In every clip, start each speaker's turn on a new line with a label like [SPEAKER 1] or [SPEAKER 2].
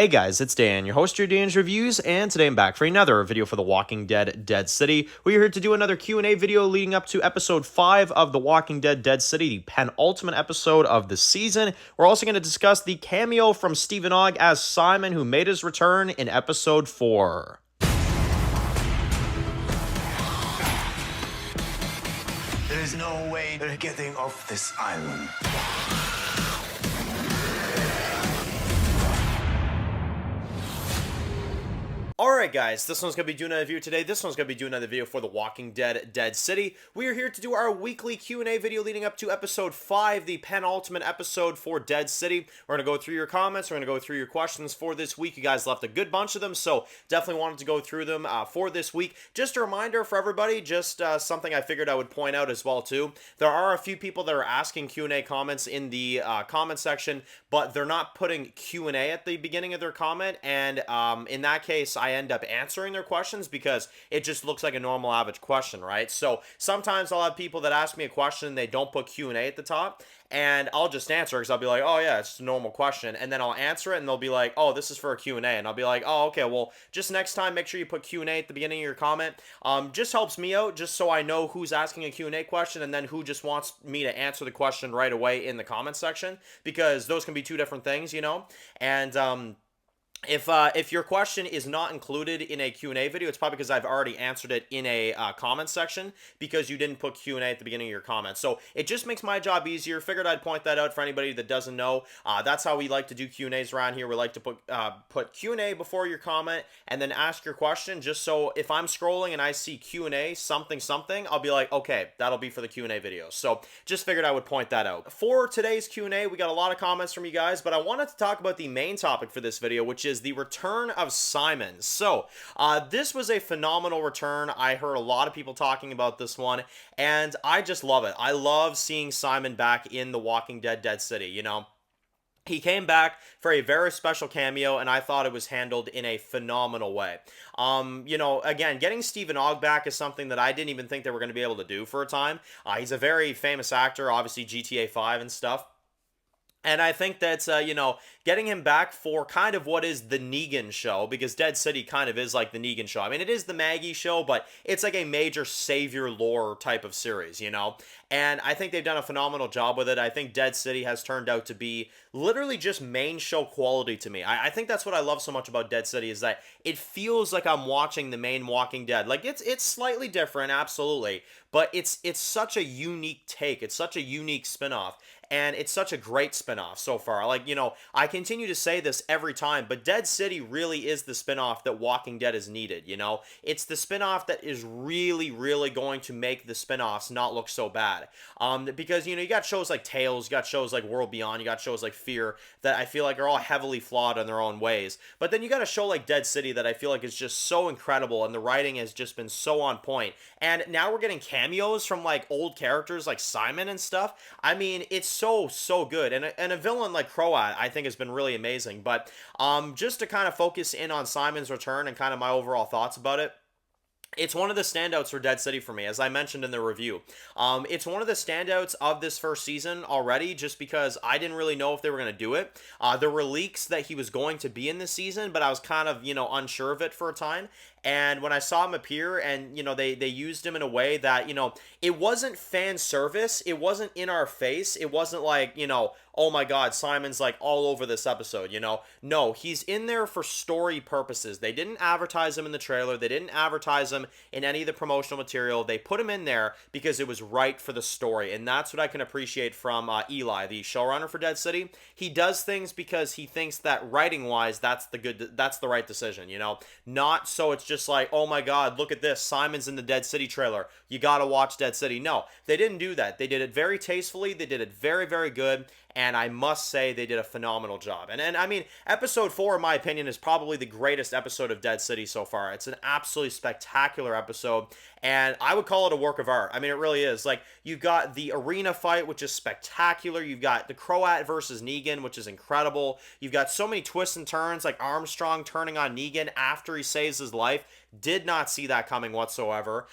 [SPEAKER 1] Hey guys, it's Dan, your host of your Dan's Reviews, and today I'm back for another video for The Walking Dead Dead City. We're here to do another Q&A video leading up to episode 5 of The Walking Dead Dead City, the penultimate episode of the season. We're also going to discuss the cameo from Stephen Ogg as Simon, who made his return in episode 4.
[SPEAKER 2] There is no way they're getting off this island.
[SPEAKER 1] Alright guys, this one's going to be doing another video today. This one's going to be doing another video for The Walking Dead Dead City. We are here to do our weekly Q&A video leading up to episode 5, the penultimate episode for Dead City. We're going to go through your comments, we're going to go through your questions for this week. You guys left a good bunch of them, so definitely wanted to go through them for this week. Just a reminder for everybody, just something I figured I would point out as well too. There are a few people that are asking Q&A comments in the comment section, but they're not putting Q&A at the beginning of their comment, and in that case, I end up answering their questions because it just looks like a normal average question, right? So sometimes I'll have people that ask me a question and they don't put Q&A at the top, and I'll just answer because I'll be like, oh yeah, it's just a normal question, and then I'll answer it and they'll be like, oh, this is for a Q&A, and I'll be like, oh, okay, well, just next time make sure you put Q&A at the beginning of your comment. Just helps me out, just so I know who's asking a Q&A question and then who just wants me to answer the question right away in the comment section, because those can be two different things, you know. And if your question is not included in a Q&A video, it's probably because I've already answered it in a comment section because you didn't put Q&A at the beginning of your comment. So it just makes my job easier. Figured I'd point that out for anybody that doesn't know. That's how we like to do Q&As around here. We like to put Q&A before your comment and then ask your question, just so if I'm scrolling and I see Q&A something, I'll be like, okay, that'll be for the Q&A video. So just figured I would point that out. For today's Q&A, we got a lot of comments from you guys, but I wanted to talk about the main topic for this video, which is the return of Simon. So this was a phenomenal return. I heard a lot of people talking about this one, and I just love it. I love seeing Simon back in The Walking Dead Dead City, you know. He came back for a very special cameo, and I thought it was handled in a phenomenal way. You know, again, getting Stephen Ogg back is something that I didn't even think they were going to be able to do for a time. He's a very famous actor, obviously GTA 5 and stuff. And I think that's, you know, getting him back for kind of what is the Negan show, because Dead City kind of is like the Negan show. I mean, it is the Maggie show, but it's like a major savior lore type of series, you know? And I think they've done a phenomenal job with it. I think Dead City has turned out to be literally just main show quality to me. I think that's what I love so much about Dead City, is that it feels like I'm watching the main Walking Dead. Like, it's slightly different, absolutely, but it's such a unique take. It's such a unique spinoff. And it's such a great spinoff so far. Like, you know, I continue to say this every time, but Dead City really is the spinoff that Walking Dead is needed, you know? It's the spinoff that is really, really going to make the spinoffs not look so bad. Because, you know, you got shows like Tales, you got shows like World Beyond, you got shows like Fear that I feel like are all heavily flawed in their own ways. But then you got a show like Dead City that I feel like is just so incredible, and the writing has just been so on point. And now we're getting cameos from like old characters like Simon and stuff. I mean, it's so good, and a villain like Croat I think has been really amazing. But just to kind of focus in on Simon's return and kind of my overall thoughts about it, it's one of the standouts for Dead City for me, as I mentioned in the review. It's one of the standouts of this first season already, just because I didn't really know if they were going to do it. There were leaks that he was going to be in this season, but I was kind of, you know, unsure of it for a time. And when I saw him appear, and, you know, they used him in a way that, you know, it wasn't fan service, it wasn't in our face, it wasn't like, you know, oh my god, Simon's like all over this episode, you know. No, he's in there for story purposes. They didn't advertise him in the trailer, they didn't advertise him in any of the promotional material. They put him in there because it was right for the story, and that's what I can appreciate from Eli, the showrunner for Dead City. He does things because he thinks that writing-wise, that's the right decision, you know. Not so it's just like, oh my god, look at this, Simon's in the Dead City trailer, you gotta watch Dead City. No, they didn't do that. They did it very tastefully, they did it very, very good, and I must say they did a phenomenal job. And I mean, episode 4, in my opinion, is probably the greatest episode of Dead City so far. It's an absolutely spectacular episode, and I would call it a work of art. I mean, it really is. Like, you've got the arena fight, which is spectacular. You've got the Croat versus Negan, which is incredible. You've got so many twists and turns, like Armstrong turning on Negan after he saves his life. Did not see that coming whatsoever.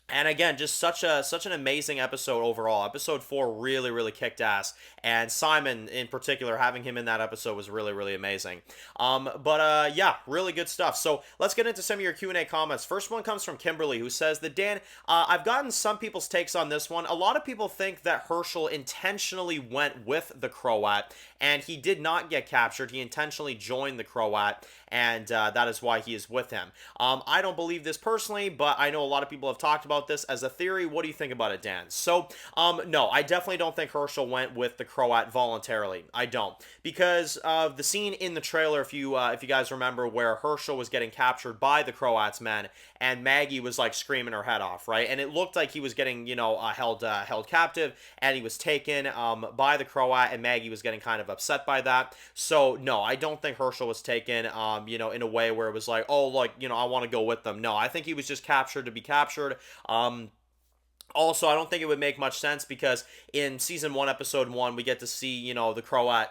[SPEAKER 1] And again, just such an amazing episode overall. Episode 4 really really kicked ass, and Simon in particular, having him in that episode was really really amazing. But yeah, really good stuff. So let's get into some of your Q&A comments. First one comes from Kimberly, who says that Dan, I've gotten some people's takes on this one. A lot of people think that Herschel intentionally went with the Croat, and he did not get captured. He intentionally joined the Croat, and that is why he is with him. I don't believe this personally, but I know a lot of people have talked about this as a theory. What do you think about it, Dan? So, no, I definitely don't think Herschel went with the Croat voluntarily. I don't, because of the scene in the trailer, if you guys remember, where Herschel was getting captured by the Croat's men, and Maggie was like screaming her head off, right? And it looked like he was getting, held captive, and he was taken by the Croat, and Maggie was getting kind of upset by that. So no, I don't think Herschel was taken, in a way where it was like, oh, like, I want to go with them. No, I think he was just captured to be captured. Also, I don't think it would make much sense, because in season 1, episode 1, we get to see, the Croat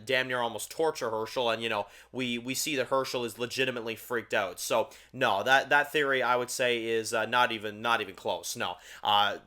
[SPEAKER 1] damn near almost torture Herschel, and, we see that Herschel is legitimately freaked out. So, no, that theory, I would say, is not even close. No,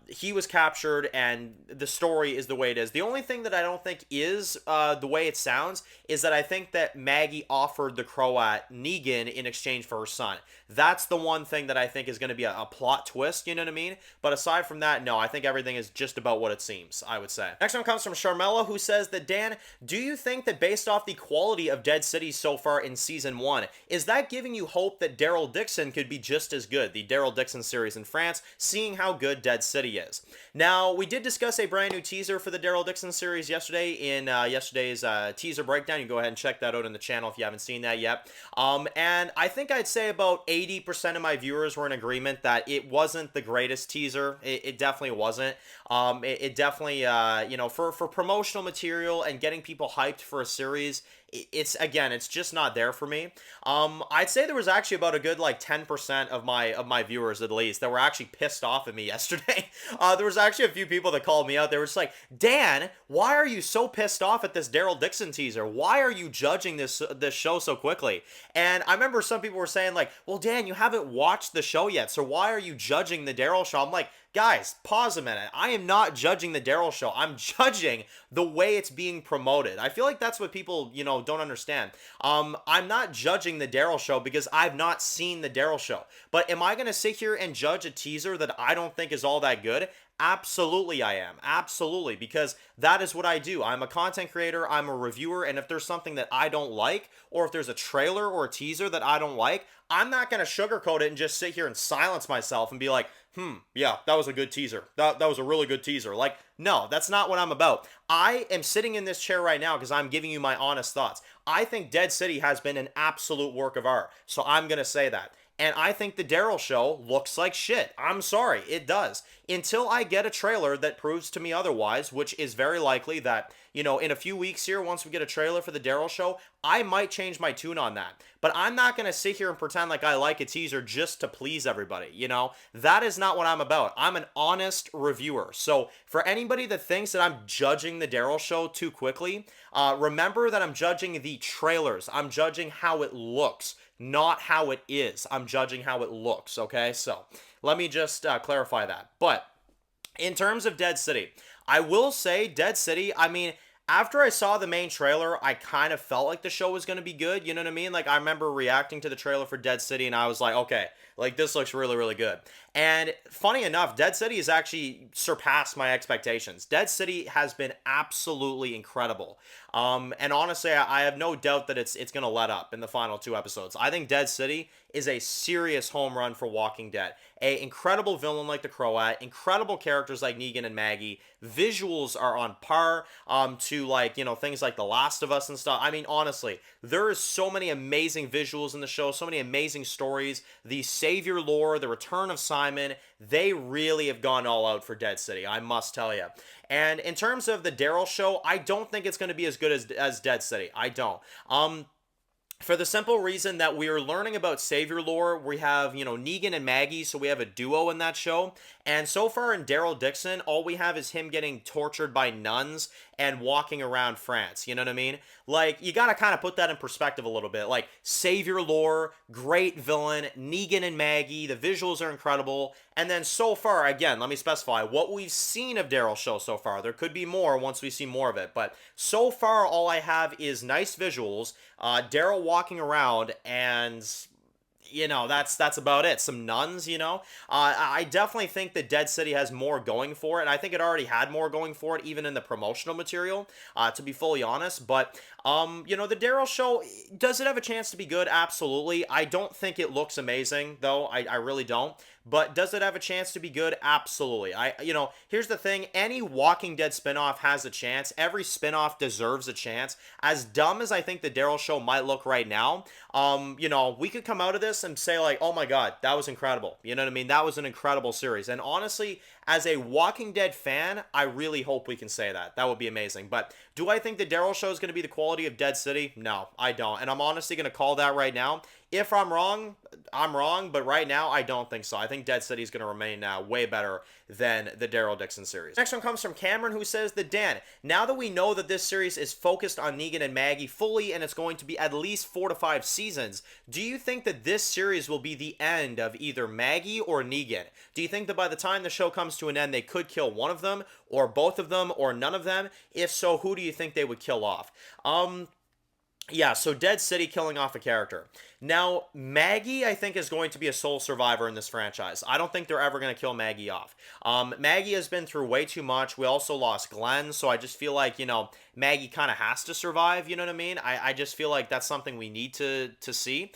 [SPEAKER 1] he was captured, and the story is the way it is. The only thing that I don't think is the way it sounds is that I think that Maggie offered the Croat Negan in exchange for her son. That's the one thing that I think is going to be a plot twist, you know what I mean? But aside from that, no, I think everything is just about what it seems, I would say. Next one comes from Sharmella, who says that, Dan, do you think that based off the quality of Dead City so far in season 1, is that giving you hope that Daryl Dixon could be just as good, the Daryl Dixon series in France, seeing how good Dead City is? Now, we did discuss a brand new teaser for the Daryl Dixon series yesterday in yesterday's teaser breakdown. You can go ahead and check that out in the channel if you haven't seen that yet. And I think I'd say about 80% of my viewers were in agreement that it wasn't the greatest teaser. It definitely wasn't. It definitely, for promotional material and getting people hyped for a series, it's just not there for me. I'd say there was actually about a good like 10% of my viewers at least that were actually pissed off at me yesterday. There was actually a few people that called me out. They were just like, Dan, why are you so pissed off at this Daryl Dixon teaser? Why are you judging this show so quickly? And I remember some people were saying like, well, Dan, you haven't watched the show yet, so why are you judging the Daryl show? I'm like, guys, pause a minute. I am not judging the Daryl show. I'm judging the way it's being promoted. I feel like that's what people, don't understand. I'm not judging the Daryl show because I've not seen the Daryl show. But am I going to sit here and judge a teaser that I don't think is all that good? Absolutely I am. Absolutely, because that is what I do. I'm a content creator, I'm a reviewer, and if there's something that I don't like, or if there's a trailer or a teaser that I don't like, I'm not going to sugarcoat it and just sit here and silence myself and be like, yeah, that was a good teaser. That was a really good teaser. Like, no, that's not what I'm about. I am sitting in this chair right now because I'm giving you my honest thoughts. I think Dead City has been an absolute work of art, so I'm going to say that. And I think the Daryl show looks like shit. I'm sorry, it does. Until I get a trailer that proves to me otherwise, which is very likely that, in a few weeks here, once we get a trailer for the Daryl show, I might change my tune on that. But I'm not going to sit here and pretend like I like a teaser just to please everybody, That is not what I'm about. I'm an honest reviewer. So for anybody that thinks that I'm judging the Daryl show too quickly, remember that I'm judging the trailers. I'm judging how it looks, not how it is. I'm judging how it looks, okay? So let me just clarify that. But in terms of Dead City, I will say Dead City, after I saw the main trailer, I kind of felt like the show was going to be good, you know what I mean? Like, I remember reacting to the trailer for Dead City, and I was like, okay, like, this looks really, really good. And funny enough, Dead City has actually surpassed my expectations. Dead City has been absolutely incredible. And honestly, I have no doubt that it's going to let up in the final 2 episodes. I think Dead City is a serious home run for Walking Dead. A incredible villain like the Croat, incredible characters like Negan and Maggie. Visuals are on par to things like The Last of Us and stuff. Honestly, there is so many amazing visuals in the show, so many amazing stories. The Savior lore, the return of Simon, they really have gone all out for Dead City, I must tell you. And in terms of the Daryl show, I don't think it's going to be as good as Dead City. I don't. For the simple reason that we are learning about Savior lore. We have, Negan and Maggie, so we have a duo in that show. And so far in Daryl Dixon, all we have is him getting tortured by nuns and walking around France. You know what I mean? Like, you gotta kind of put that in perspective a little bit. Like, savior lore, great villain, Negan and Maggie, the visuals are incredible. And then so far, again, let me specify what we've seen of Daryl's show so far. There could be more once we see more of it, but so far all I have is nice visuals, Daryl walking around, and that's about it. Some nuns, I definitely think that Dead City has more going for it, and I think it already had more going for it, even in the promotional material, to be fully honest. But the Daryl show, does it have a chance to be good? Absolutely. I don't think it looks amazing, though. I really don't. But does it have a chance to be good? Absolutely. Here's the thing. Any Walking Dead spinoff has a chance. Every spinoff deserves a chance. As dumb as I think the Daryl show might look right now, we could come out of this and say, like, oh my God, that was incredible. You know what I mean? That was an incredible series. And honestly, as a Walking Dead fan, I really hope we can say that. That would be amazing. But do I think the Daryl show is going to be the quality of Dead City? No, I don't. And I'm honestly going to call that right now. If I'm wrong, I'm wrong, but right now, I don't think so. I think Dead City is going to remain way better than the Daryl Dixon series. Next one comes from Cameron, who says that, Dan, now that we know that this series is focused on Negan and Maggie fully, and it's going to be at least 4 to 5 seasons, do you think that this series will be the end of either Maggie or Negan? Do you think that by the time the show comes to an end, they could kill one of them, or both of them, or none of them? If so, who do you think they would kill off? Yeah, so Dead City killing off a character. Now, Maggie, I think, is going to be a sole survivor in this franchise. I don't think they're ever going to kill Maggie off. Maggie has been through way too much. We also lost Glenn, so I just feel like, Maggie kind of has to survive, you know what I mean? I just feel like that's something we need to see.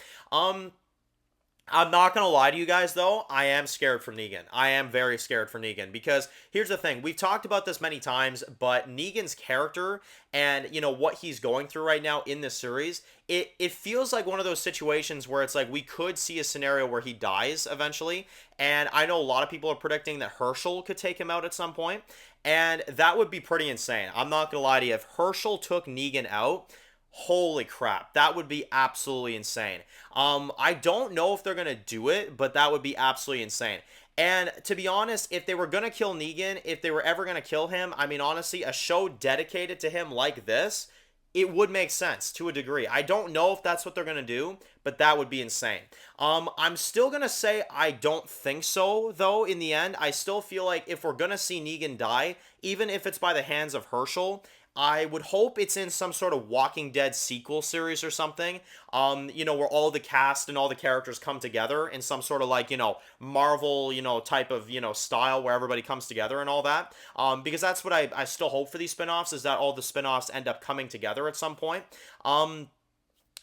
[SPEAKER 1] I'm not going to lie to you guys, though. I am scared for Negan. I am very scared for Negan because here's the thing. We've talked about this many times, but Negan's character and, what he's going through right now in this series, it feels like one of those situations where it's like we could see a scenario where he dies eventually. And I know a lot of people are predicting that Herschel could take him out at some point, and that would be pretty insane. I'm not going to lie to you. If Herschel took Negan out, holy crap, that would be absolutely insane. I don't know if they're going to do it, but that would be absolutely insane. And to be honest, if they were going to kill Negan, if they were ever going to kill him, I mean, honestly, a show dedicated to him like this, it would make sense to a degree. I don't know if that's what they're going to do, but that would be insane. I'm still going to say I don't think so, though, in the end. I still feel like if we're going to see Negan die, even if it's by the hands of Herschel, I would hope it's in some sort of Walking Dead sequel series or something, where all the cast and all the characters come together in some sort of like, Marvel, type of, style where everybody comes together and all that. Because that's what I still hope for these spinoffs, is that all the spinoffs end up coming together at some point. And,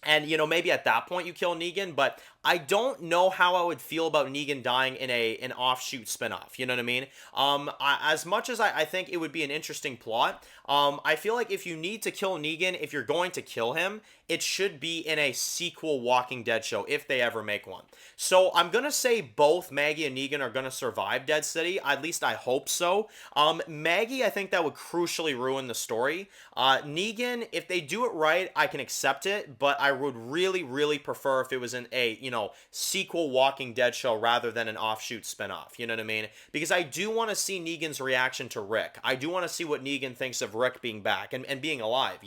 [SPEAKER 1] maybe at that point you kill Negan, but I don't know how I would feel about Negan dying in an offshoot spinoff. You know what I mean? As much as I think it would be an interesting plot, I feel like if you need to kill Negan, if you're going to kill him, it should be in a sequel Walking Dead show, if they ever make one. So I'm going to say both Maggie and Negan are going to survive Dead City. At least I hope so. Maggie, I think that would crucially ruin the story. Negan, if they do it right, I can accept it, but I would really, really prefer if it was in a, sequel Walking Dead show rather than an offshoot spinoff. You know what I mean? Because I do want to see Negan's reaction to Rick. I do want to see what Negan thinks of Rick being back and being alive,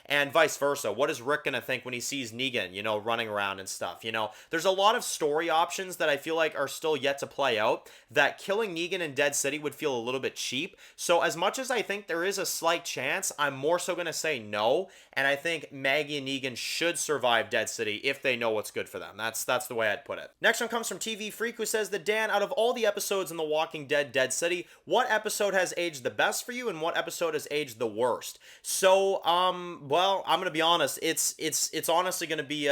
[SPEAKER 1] and vice versa. What is Rick going to think when he sees Negan, running around and stuff, There's a lot of story options that I feel like are still yet to play out, that killing Negan in Dead City would feel a little bit cheap. So as much as I think there is a slight chance, I'm more so going to say no, and I think Maggie and Negan should survive Dead City if they know what's good for them. That's the way I'd put it. Next one comes from TV Freak, who says that, Dan, out of all the episodes in The Walking Dead Dead City, what episode has aged the best for you and what episode has aged the worst? So, well, I'm gonna be honest, it's honestly gonna be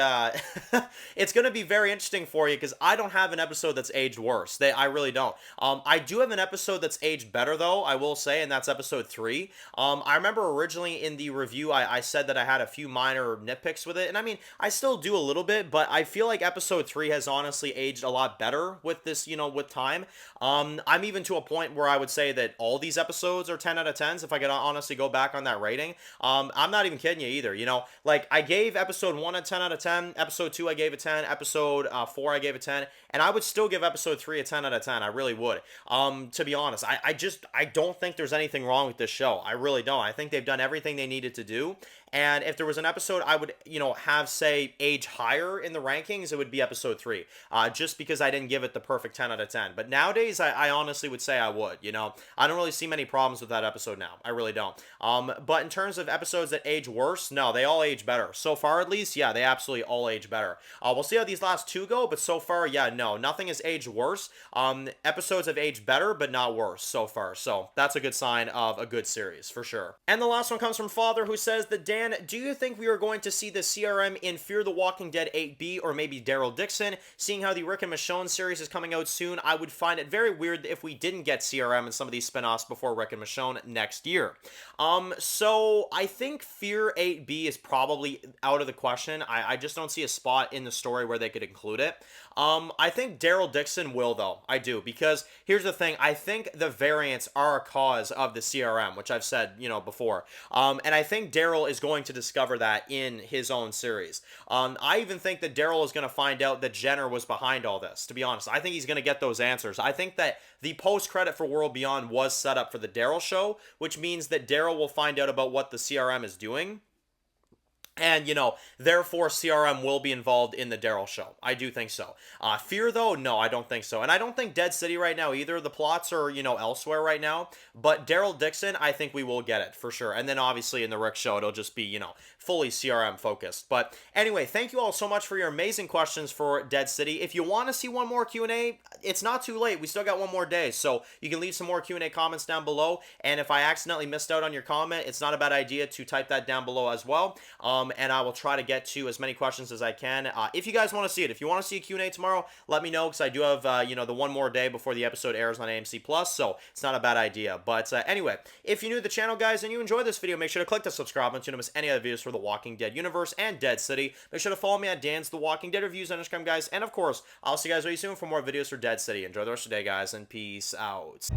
[SPEAKER 1] it's gonna be very interesting for you because I don't have an episode that's aged worse. I really don't. I do have an episode that's aged better, though, I will say, and that's episode 3. I remember originally in the review I said that I had a few minor nitpicks with it, and I mean, I still do a little bit, but I feel like episode episode 3 has honestly aged a lot better with this, with time. I'm even to a point where I would say that all these episodes are 10 out of 10s if I could honestly go back on that rating. I'm not even kidding you either, like I gave episode 1 a 10 out of 10, episode 2 I gave a 10, episode 4 I gave a 10, and I would still give episode 3 a 10 out of 10. I really would. To be honest, I don't think there's anything wrong with this show. I really don't. I think they've done everything they needed to do. And if there was an episode I would, have, say, age higher in the rankings, it would be episode 3. Just because I didn't give it the perfect 10 out of 10. But nowadays, I honestly would say I would, I don't really see many problems with that episode now. I really don't. But in terms of episodes that age worse, no, they all age better. So far, at least, yeah, they absolutely all age better. We'll see how these last 2 go, but so far, yeah, no, nothing has aged worse. Episodes have aged better, but not worse so far. So that's a good sign of a good series, for sure. And the last one comes from Father, who says that, Dan, do you think we are going to see the CRM in Fear the Walking Dead 8B or maybe Daryl Dixon? Seeing how the Rick and Michonne series is coming out soon, I would find it very weird if we didn't get CRM in some of these spin-offs before Rick and Michonne next year. So I think Fear 8B is probably out of the question. I just don't see a spot in the story where they could include it. I think Daryl Dixon will, though. I do, because here's the thing. I think the variants are a cause of the CRM, which I've said, before. And I think Daryl is going to discover that in his own series. I even think that Daryl is going to find out that Jenner was behind all this, to be honest. I think he's going to get those answers. I think that the post-credit for World Beyond was set up for the Daryl show, which means that Daryl will find out about what the CRM is doing. And, therefore CRM will be involved in the Daryl show. I do think so. Fear, though? No, I don't think so. And I don't think Dead City right now either. The plots are, elsewhere right now. But Daryl Dixon, I think we will get it, for sure. And then, obviously, in the Rick show, it'll just be, fully CRM focused. But anyway, thank you all so much for your amazing questions for Dead City. If you want to see one more Q&A, it's not too late. We still got one more day. So you can leave some more Q&A comments down below. And if I accidentally missed out on your comment, it's not a bad idea to type that down below as well. And I will try to get to as many questions as I can. If you guys want to see it, if you want to see a Q&A tomorrow, let me know, because I do have, the one more day before the episode airs on AMC+, so it's not a bad idea. But anyway, if you're new to the channel, guys, and you enjoyed this video, make sure to click the subscribe button to not miss any other videos for The Walking Dead universe and Dead City. Make sure to follow me at Dan's The Walking Dead Reviews on Instagram, guys. And, of course, I'll see you guys very soon for more videos for Dead City. Enjoy the rest of the day, guys, and peace out.